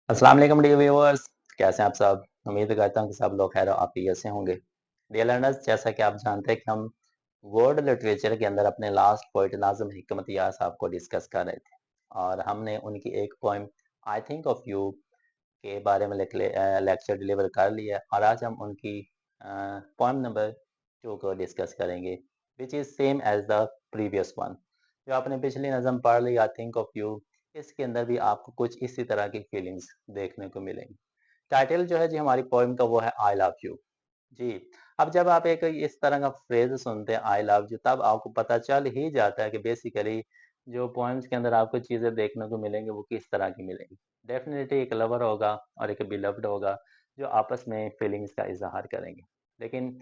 अस्सलाम वालेकुम dear viewers. कैसे हैं आप सब? उम्मीद करता हूँ कि सब लोग खैर आफियत से होंगे। डियर लर्नर्स, जैसा कि आप जानते हैं कि हम वर्ल्ड लिटरेचर के अंदर अपने लास्ट पोएट नाज़िम हिकमत यार साहब को डिस्कस कर रहे थे और हमने उनकी एक poem I think of you के बारे में लेक्चर डिलीवर कर लिया और आज हम उनकी पोएम नंबर 2 को डिस्कस करेंगे, which is same as the previous one. जो आपने पिछली नज़म पढ़ ली आई थिंक ऑफ यू, इसके अंदर भी आपको कुछ इसी तरह की फीलिंग्स देखने को मिलेंगी। टाइटल जो है जी हमारी पोएम का वो है आई लव यू। जी, अब जब आप एक इस तरह का फ्रेज़ सुनते हैं आई लव यू, तब आपको पता चल ही जाता है कि बेसिकली जो पोएम्स के अंदर आपको चीज़ें देखने को मिलेंगी वो किस तरह की मिलेंगी। डेफ़िनिटली एक लवर होगा और एक बिलव्ड होगा जो आपस में फीलिंग्स का इज़हार करेंगे। लेकिन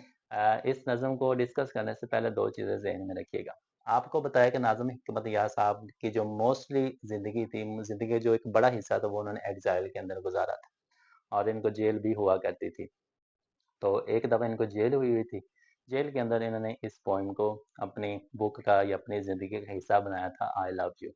इस नज़्म को डिस्कस करने से पहले 2 चीज़ें ज़हन में रखिएगा। आपको बताया कि नाज़िम हिकमत यार साहब की जो मोस्टली ज़िंदगी थी, ज़िंदगी का जो एक बड़ा हिस्सा था वो उन्होंने एक्ज़ाइल के अंदर गुज़ारा था और इनको जेल भी हुआ करती थी। तो एक दफ़ा इनको जेल हुई हुई थी। जेल के अंदर इन्होंने इस पोएम को अपनी बुक का या अपनी ज़िंदगी का हिस्सा बनाया था आई लव यू।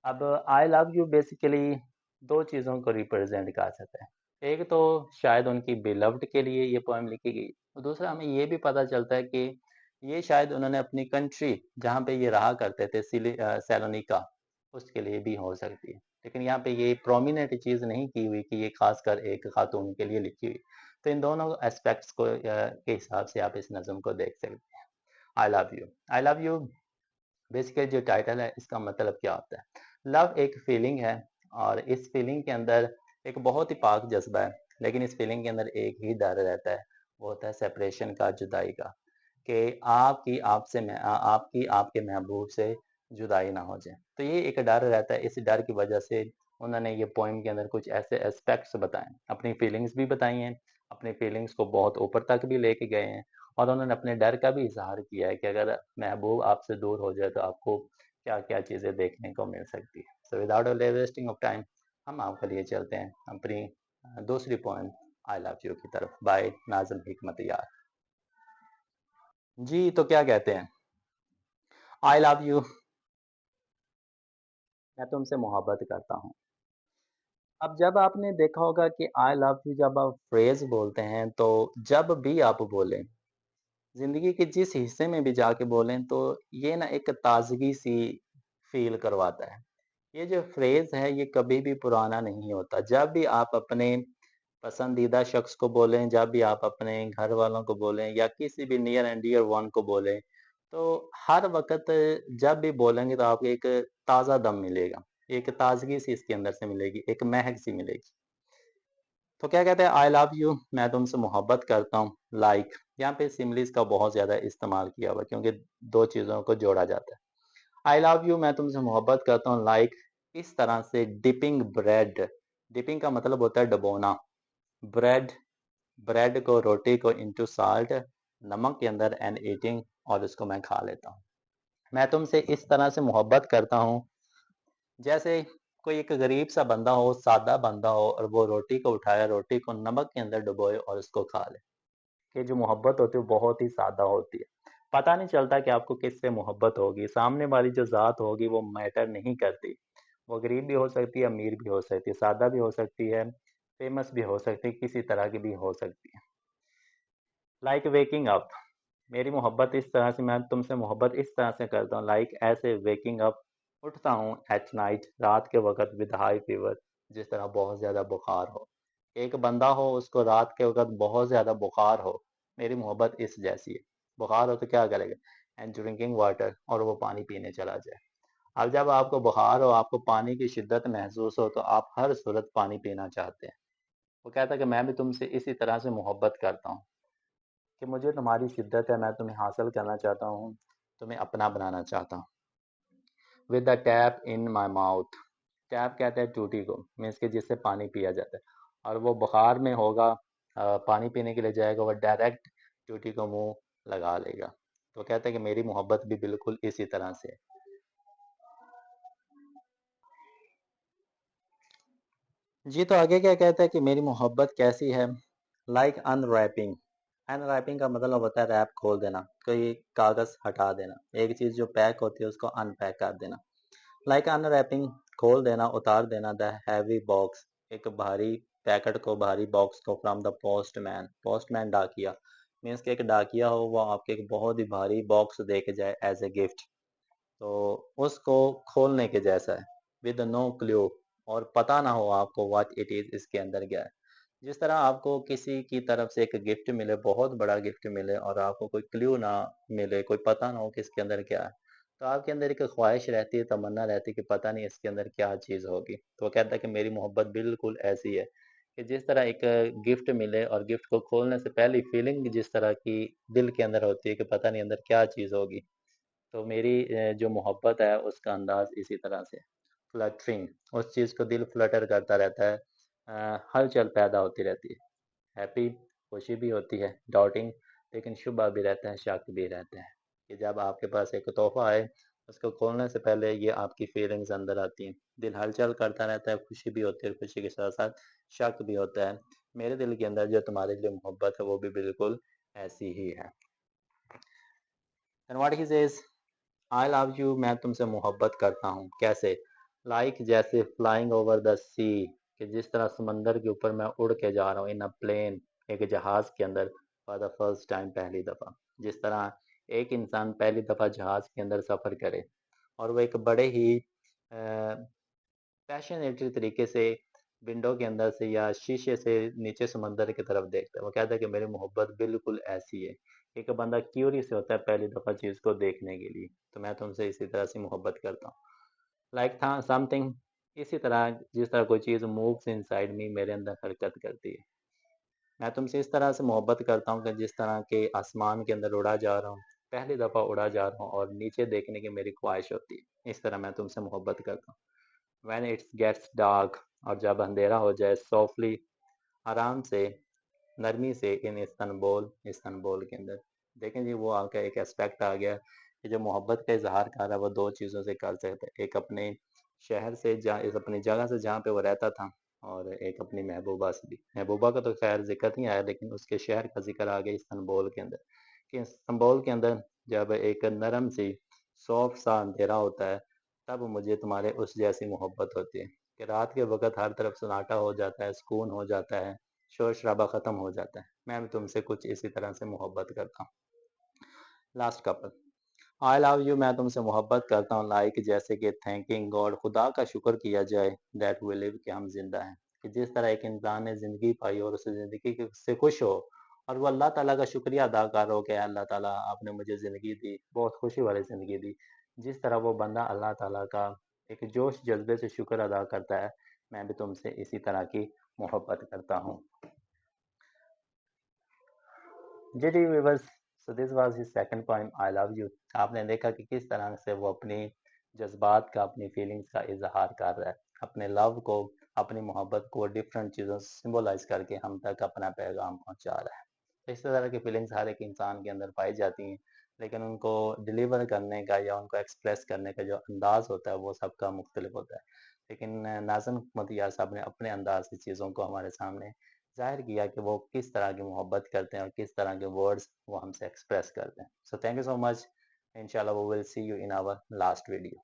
अब आई लव यू बेसिकली 2 चीज़ों को रिप्रेज़ेंट कर सकता है। एक तो शायद उनकी बिलव्ड के लिए ये पोएम लिखी गई और दूसरा हमें ये भी पता चलता है कि ये शायद उन्होंने अपनी कंट्री जहाँ पे ये रहा करते थे सैलोनिका, उसके लिए भी हो सकती है। लेकिन यहाँ पे ये प्रोमिनेंट चीज़ नहीं की हुई कि ये ख़ासकर एक ख़ातून के लिए लिखी हुई। तो इन दोनों एस्पेक्ट्स को के हिसाब से आप इस नज़्म को देख सकते हैं। आई love you. I love you basically जो टाइटल है इसका मतलब क्या होता है? लव एक फीलिंग है और इस फीलिंग के अंदर एक बहुत ही पाक जज़्बा है, लेकिन इस फीलिंग के अंदर एक ही डर रहता है, वो होता है सेपरेशन का, जुदाई का, कि आपकी आपके महबूब से जुदाई ना हो जाए। तो ये एक डर रहता है, इस डर की वजह से उन्होंने ये पोएम के अंदर कुछ ऐसे एस्पेक्ट्स बताए हैं, अपनी फीलिंग्स भी बताई हैं, अपनी फीलिंग्स को बहुत ऊपर तक भी लेके गए हैं और उन्होंने अपने डर का भी इज़हार किया है कि अगर महबूब आपसे दूर हो जाए तो आपको क्या-क्या चीज़ें देखने को मिल सकती है। So without wasting of time हम आपके लिए चलते हैं अपनी दूसरी पोएम आई लव यू की तरफ बाय नाज़िम हिकमत यार। जी, तो क्या कहते हैं? आई लव यू, मैं तुमसे मोहब्बत करता हूँ। अब जब आपने देखा होगा कि आई लव यू जब आप फ्रेज़ बोलते हैं तो जब भी आप बोलें, ज़िंदगी के जिस हिस्से में भी जाके बोलें तो ये ना एक ताज़गी-सी फ़ील करवाता है। ये जो फ्रेज़ है ये कभी भी पुराना नहीं होता। जब भी आप अपने पसंदीदा शख्स को बोलें, जब भी आप अपने घर वालों को बोलें या किसी भी नियर एंड डियर वन को बोलें, तो हर वक़्त जब भी बोलेंगे तो आपको एक ताज़ा दम मिलेगा। एक ताज़गी-सी इसके अंदर से मिलेगी, एक महक-सी मिलेगी। तो क्या कहते हैं आई लव यू, मैं तुमसे मोहब्बत करता हूँ, लाइक यहाँ पे सिमिलीज़ का बहुत ज़्यादा इस्तेमाल किया हुआ है क्योंकि 2 चीज़ों को जोड़ा जाता है। आई लव यू मैं तुमसे मोहब्बत करता हूँ लाइक इस तरह से डिपिंग ब्रेड, डिपिंग का मतलब होता है डुबोना। ब्रेड ब्रेड को रोटी को इनटू साल्ट नमक के अंदर एंड ईटिंग और उसको मैं खा लेता हूँ। मैं तुमसे इस तरह से मोहब्बत करता हूँ जैसे कोई एक गरीब सा बंदा हो, सादा बंदा हो और वो रोटी को उठाए, रोटी को नमक के अंदर डुबोए और उसको खा ले। कि जो मोहब्बत होती है वो बहुत ही सादा होती है। पता नहीं चलता कि आपको किससे मोहब्बत होगी, सामने वाली जो ज़ात होगी वो मैटर नहीं करती। वो गरीब भी हो सकती है, अमीर भी हो सकती है, सादा भी हो सकती है, फेमस भी हो सकती है, किसी तरह की भी हो सकती है। लाइक वेकिंग अप, मेरी मोहब्बत इस तरह से मैं तुमसे मोहब्बत इस तरह से करता हूँ लाइक ऐसे वेकिंग अप, उठता हूँ एट नाइट रात के वक़्त विद हाई फीवर, जिस तरह बहुत ज़्यादा बुखार हो। एक बंदा हो उसको रात के वक़्त बहुत ज़्यादा बुखार हो, मेरी मोहब्बत इस जैसी है। बुखार हो तो क्या करेगा? एंड ड्रिंकिंग वाटर और वो पानी पीने चला जाए। अब जब आपको बुखार हो, आपको पानी की शिद्दत महसूस हो तो आप हर सूरत पानी पीना चाहते हैं। वो कहता है कि मैं भी तुमसे इसी तरह से मोहब्बत करता हूँ। कि मुझे तुम्हारी शिद्दत है, मैं तुम्हें हासिल करना चाहता हूँ, तुम्हें अपना बनाना चाहता हूँ। With the tap in my mouth, tap कहते हैं टूटी को, मीन्स कि जिससे पानी पिया जाता है और वो बुखार में होगा, पानी पीने के लिए जाएगा, वो डायरेक्ट टूटी को मुंह लगा लेगा। तो कहते हैं कि मेरी मोहब्बत भी बिल्कुल इसी तरह से है। जी, तो आगे क्या कहता है कि मेरी मोहब्बत कैसी है? लाइक अनरैपिंग, अनरैपिंग का मतलब होता है रैप खोल देना, कोई कागज़ हटा देना, एक चीज़ जो पैक होती है उसको अनपैक कर देना। लाइक अनरैपिंग, खोल देना, उतार देना द हैवी बॉक्स, एक भारी पैकेट को, भारी बॉक्स को फ्रॉम द पोस्टमैन, पोस्टमैन डाकिया, मीन्स कि एक डाकिया हो वो आपके एक बहुत ही भारी बॉक्स दे के जाए एज ए गिफ्ट, तो उसको खोलने के जैसा है। विद नो क्लू, और पता ना हो आपको व्हाट इट इज, इसके अंदर क्या है। जिस तरह आपको किसी की तरफ से एक गिफ्ट मिले, बहुत बड़ा गिफ्ट मिले, और आपको कोई क्लू ना मिले, कोई पता ना हो कि इसके अंदर क्या है, तो आपके अंदर एक ख्वाहिश रहती है, तमन्ना रहती है कि पता नहीं इसके अंदर क्या चीज़ होगी। तो वो कहता है कि मेरी मोहब्बत बिल्कुल ऐसी है कि जिस तरह एक गिफ्ट मिले और गिफ्ट को खोलने से पहली फीलिंग जिस तरह की दिल के अंदर होती है कि पता नहीं अंदर क्या चीज़ होगी, तो मेरी जो मोहब्बत है उसका अंदाज इसी तरह से फ्लटरिंग, उस चीज़ को दिल फ्लटर करता रहता है, हलचल पैदा होती रहती है। हैप्पी, खुशी भी होती है, डाउटिंग, लेकिन शुबा भी रहता है, शक भी रहता है कि जब आपके पास एक तोहफा आए, उसको खोलने से पहले ये आपकी फीलिंग्स अंदर आती हैं, दिल हलचल करता रहता है, खुशी भी होती है, और खुशी के साथ साथ शक भी होता है। मेरे दिल के अंदर जो तुम्हारे लिए मोहब्बत है वो भी बिल्कुल ऐसी ही है। And what he says, I love you, मैं तुमसे मोहब्बत करता हूँ। कैसे? लाइक जैसे फ्लाइंग ओवर द सी, कि जिस तरह समंदर के ऊपर मैं उड़ के जा रहा हूँ, इन अ प्लेन, एक जहाज के अंदर, फॉर द फर्स्ट टाइम, पहली दफा। जिस तरह एक इंसान पहली दफा जहाज के अंदर सफर करे और वो एक बड़े ही पैशनेटली तरीके से विंडो के अंदर से या शीशे से नीचे समंदर की तरफ देखता है, वो कहता है कि मेरी मोहब्बत बिल्कुल ऐसी है। एक बंदा क्यूरियस होता है पहली दफा चीज को देखने के लिए, तो मैं तुमसे इसी तरह से मोहब्बत करता हूँ। लाइक था समथिंग, इसी तरह जिस तरह कोई चीज मूव्स इनसाइड मी, मेरे अंदर हरकत करती है। मैं तुमसे इस तरह से मोहब्बत करता हूँ कि जिस तरह के आसमान के अंदर उड़ा जा रहा हूँ, पहली दफा उड़ा जा रहा हूँ और नीचे देखने की मेरी ख्वाहिश होती है, इस तरह मैं तुमसे मोहब्बत करता हूँ। When it gets dark, और जब अंधेरा हो जाए, softly, आराम से, नरमी से, इन इस्तांबुल, इस्तांबुल के अंदर। देखें जी, वो आपका एक एस्पेक्ट आ गया कि जो मोहब्बत का इजहार कर रहा है वो दो चीज़ों से कर सकता है, एक अपने शहर से, जहाँ इस अपनी जगह से जहाँ पे वो रहता था, और एक अपनी महबूबा से भी। महबूबा का तो खैर जिक्र नहीं आया, लेकिन उसके शहर का जिक्र आ गया इस्तांबुल के अंदर, कि इस्तांबुल के अंदर जब एक नरम सी, सॉफ्ट सा अंधेरा होता है, तब मुझे तुम्हारे उस जैसी मोहब्बत होती है कि रात के वक़्त हर तरफ सन्नाटा हो जाता है, सुकून हो जाता है, शोर-शराबा ख़त्म हो जाता है। मैं भी तुमसे कुछ इसी तरह से मोहब्बत करता हूँ। Last couple, I love you, मैं तुमसे मोहब्बत करता हूँ, लाइक जैसे कि थैंकिंग गॉड, खुदा का शुक्र किया जाए, दैट वी लिव, कि हम जिंदा हैं। कि जिस तरह एक इंसान ने ज़िंदगी पाई और उस ज़िंदगी से खुश हो, और वो अल्लाह ताला का शुक्रिया अदा कर रहा हो कि अल्लाह ताला आपने मुझे ज़िंदगी दी, बहुत खुशी वाली ज़िंदगी दी। जिस तरह वो बंदा अल्लाह ताला का एक जोश जज्बे से शुक्र अदा करता है, मैं भी तुमसे इसी तरह की मोहब्बत करता हूँ। जी जी viewers, so this was his second poem, I love you. आपने देखा कि किस तरह से वो अपनी जज्बात का, अपनी फीलिंग्स का इजहार कर रहा है, अपने लव को, अपनी मोहब्बत को डिफरेंट चीज़ों से सिंबलाइज करके हम तक अपना पैगाम पहुंचा रहा है। तो इस तरह की फीलिंग्स हर एक इंसान के अंदर पाई जाती हैं, लेकिन उनको डिलीवर करने का या उनको एक्सप्रेस करने का जो अंदाज होता है वो सबका मुख्तलिफ होता है। लेकिन नाज़िम हुकमत यार साहब ने अपने अंदाज से चीज़ों को हमारे सामने ज़ाहिर किया कि वो किस तरह की मोहब्बत करते हैं और किस तरह के वर्ड्स वो हमसे एक्सप्रेस करते हैं। So thank you so much. इंशाल्लाह we will see you in our last video.